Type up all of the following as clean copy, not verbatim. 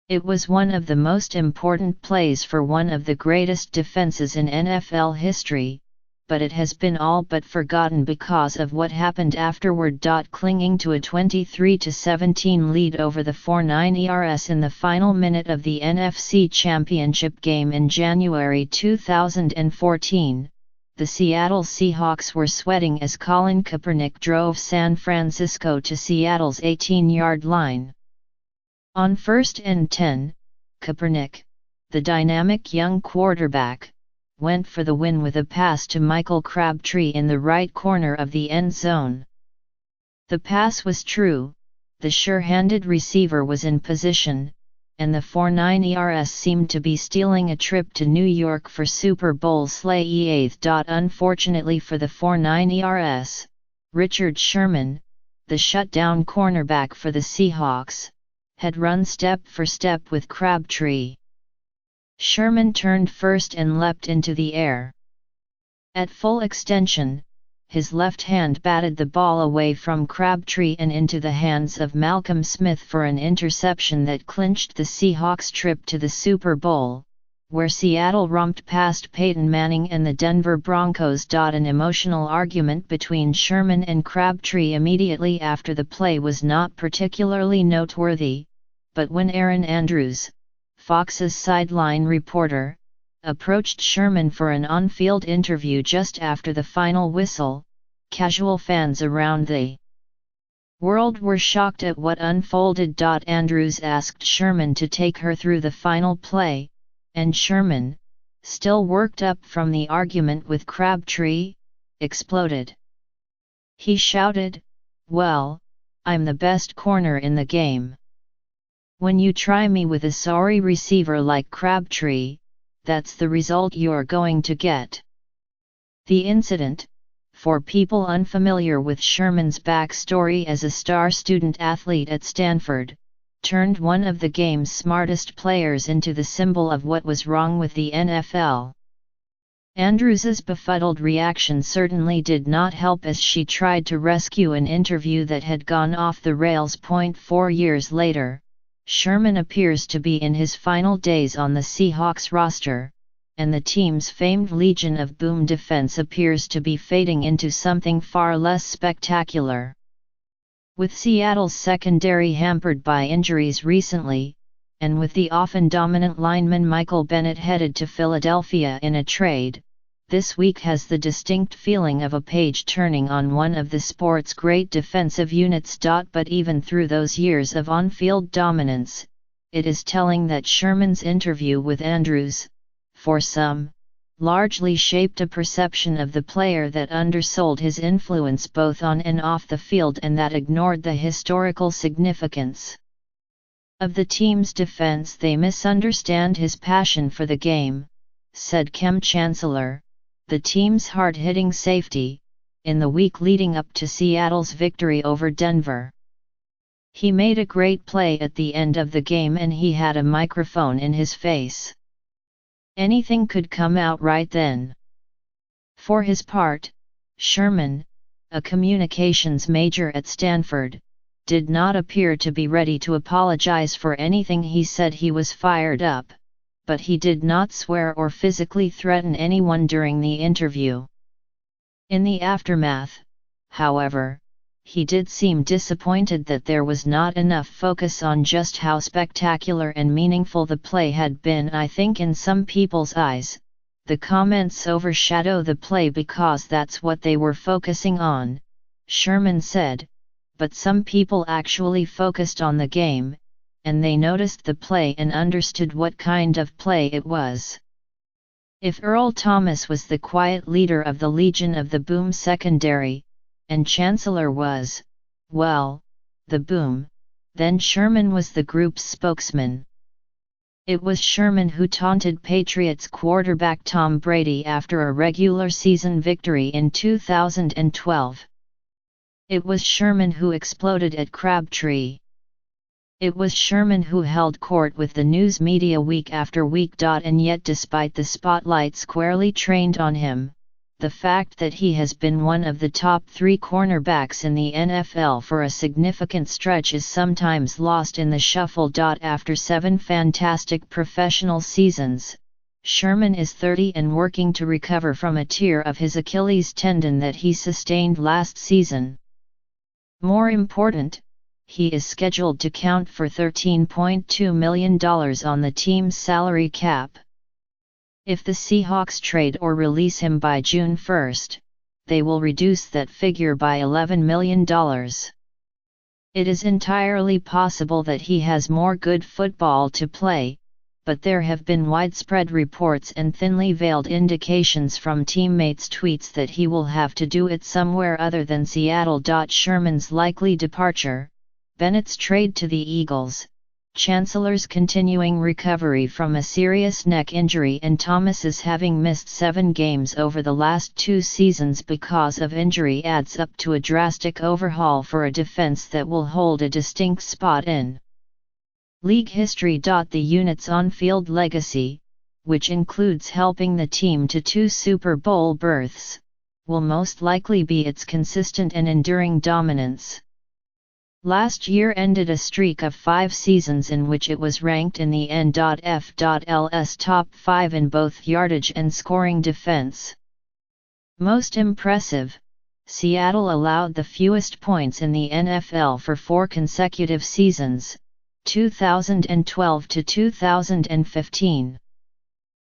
It was one of the most important plays for one of the greatest defenses in NFL history, but it has been all but forgotten because of what happened afterward. Clinging to a 23-17 lead over the 49ers in the final minute of the NFC Championship game in January 2014, the Seattle Seahawks were sweating as Colin Kaepernick drove San Francisco to Seattle's 18-yard line. On 1st and 10, Kaepernick, the dynamic young quarterback, went for the win with a pass to Michael Crabtree in the right corner of the end zone. The pass was true, the sure-handed receiver was in position, and the 49ers seemed to be stealing a trip to New York for Super Bowl LOLA'S. Unfortunately for the 49ers, Richard Sherman, the shutdown cornerback for the Seahawks, had run step for step with Crabtree. Sherman turned first and leapt into the air. At full extension, his left hand batted the ball away from Crabtree and into the hands of Malcolm Smith for an interception that clinched the Seahawks' trip to the Super Bowl, where Seattle romped past Peyton Manning and the Denver Broncos. An emotional argument between Sherman and Crabtree immediately after the play was not particularly noteworthy, but when Aaron Andrews, Fox's sideline reporter, approached Sherman for an on-field interview just after the final whistle, casual fans around the world were shocked at what unfolded. Andrews asked Sherman to take her through the final play, and Sherman, still worked up from the argument with Crabtree, exploded. He shouted, "Well, I'm the best corner in the game. When you try me with a sorry receiver like Crabtree, that's the result you're going to get." The incident, for people unfamiliar with Sherman's backstory as a star student athlete at Stanford, turned one of the game's smartest players into the symbol of what was wrong with the NFL. Andrews's befuddled reaction certainly did not help as she tried to rescue an interview that had gone off the rails. 4 years later, Sherman appears to be in his final days on the Seahawks roster, and the team's famed legion of boom defense appears to be fading into something far less spectacular. With Seattle's secondary hampered by injuries recently, and with the often dominant lineman Michael Bennett headed to Philadelphia in a trade, this week has the distinct feeling of a page turning on one of the sport's great defensive units. But even through those years of on-field dominance, it is telling that Sherman's interview with Andrews, for some, largely shaped a perception of the player that undersold his influence both on and off the field and that ignored the historical significance of the team's defense. "They misunderstand his passion for the game," said Kem Chancellor, the team's hard-hitting safety, in the week leading up to Seattle's victory over Denver. "He made a great play at the end of the game and he had a microphone in his face. Anything could come out right then." For his part, Sherman, a communications major at Stanford, did not appear to be ready to apologize for anything. He said he was fired up, but he did not swear or physically threaten anyone during the interview. In the aftermath, however, he did seem disappointed that there was not enough focus on just how spectacular and meaningful the play had been. "I think in some people's eyes, the comments overshadow the play because that's what they were focusing on," Sherman said, "but some people actually focused on the game, and they noticed the play and understood what kind of play it was." If Earl Thomas was the quiet leader of the Legion of the Boom secondary, and Chancellor was, well, the Boom, then Sherman was the group's spokesman. It was Sherman who taunted Patriots quarterback Tom Brady after a regular season victory in 2012. It was Sherman who exploded at Crabtree. It was Sherman who held court with the news media week after week. And yet despite the spotlight squarely trained on him, the the fact that he has been one of the top 3 cornerbacks in the NFL for a significant stretch is sometimes lost in the shuffle. After 7 fantastic professional seasons, Sherman is 30 and working to recover from a tear of his Achilles tendon that he sustained last season. More important, he is scheduled to count for $13.2 million on the team's salary cap. If the Seahawks trade or release him by June 1, they will reduce that figure by $11 million. It is entirely possible that he has more good football to play, but there have been widespread reports and thinly veiled indications from teammates' tweets that he will have to do it somewhere other than Seattle. Sherman's likely departure, Bennett's trade to the Eagles, Chancellor's continuing recovery from a serious neck injury, and Thomas's having missed 7 games over the last 2 seasons because of injury adds up to a drastic overhaul for a defense that will hold a distinct spot in league history. The unit's on-field legacy, which includes helping the team to 2 Super Bowl berths, will most likely be its consistent and enduring dominance. Last year ended a streak of 5 seasons in which it was ranked in the N.F.L's top 5 in both yardage and scoring defense. Most impressive, Seattle allowed the fewest points in the NFL for 4 consecutive seasons, 2012 to 2015.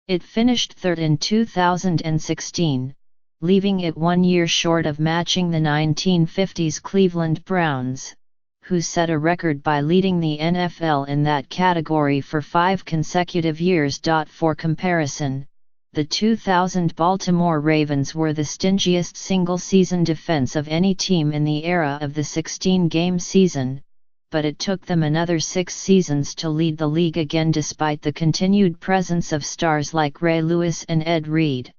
It finished 3rd in 2016, leaving it 1 year short of matching the 1950s Cleveland Browns, who set a record by leading the NFL in that category for 5 consecutive years. For comparison, the 2000 Baltimore Ravens were the stingiest single-season defense of any team in the era of the 16-game season, but it took them another 6 seasons to lead the league again despite the continued presence of stars like Ray Lewis and Ed Reed.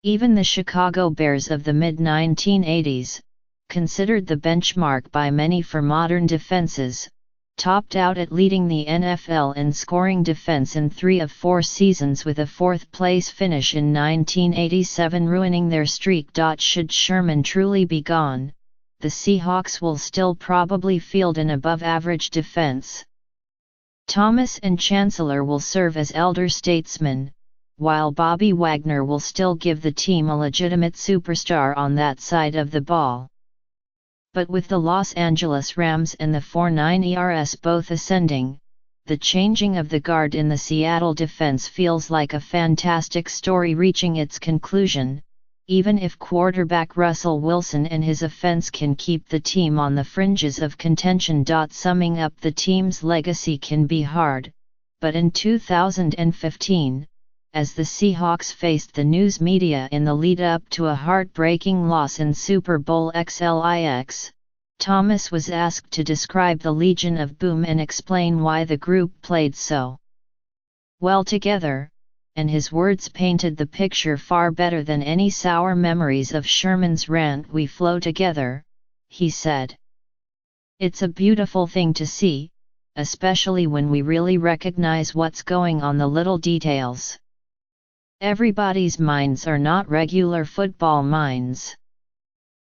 Even the Chicago Bears of the mid-1980s, considered the benchmark by many for modern defenses, topped out at leading the NFL in scoring defense in 3 of 4 seasons with a 4th-place finish in 1987 ruining their streak. Should Sherman truly be gone, the Seahawks will still probably field an above-average defense. Thomas and Chancellor will serve as elder statesmen, while Bobby Wagner will still give the team a legitimate superstar on that side of the ball. But with the Los Angeles Rams and the 4.9 ERS both ascending, the changing of the guard in the Seattle defense feels like a fantastic story reaching its conclusion, even if quarterback Russell Wilson and his offense can keep the team on the fringes of contention. Summing up the team's legacy can be hard, but in 2015, as the Seahawks faced the news media in the lead-up to a heartbreaking loss in Super Bowl XLIX, Thomas was asked to describe the Legion of Boom and explain why the group played so well together, and his words painted the picture far better than any sour memories of Sherman's rant. "We flow together," he said. "It's a beautiful thing to see, especially when we really recognize what's going on, the little details. Everybody's minds are not regular football minds.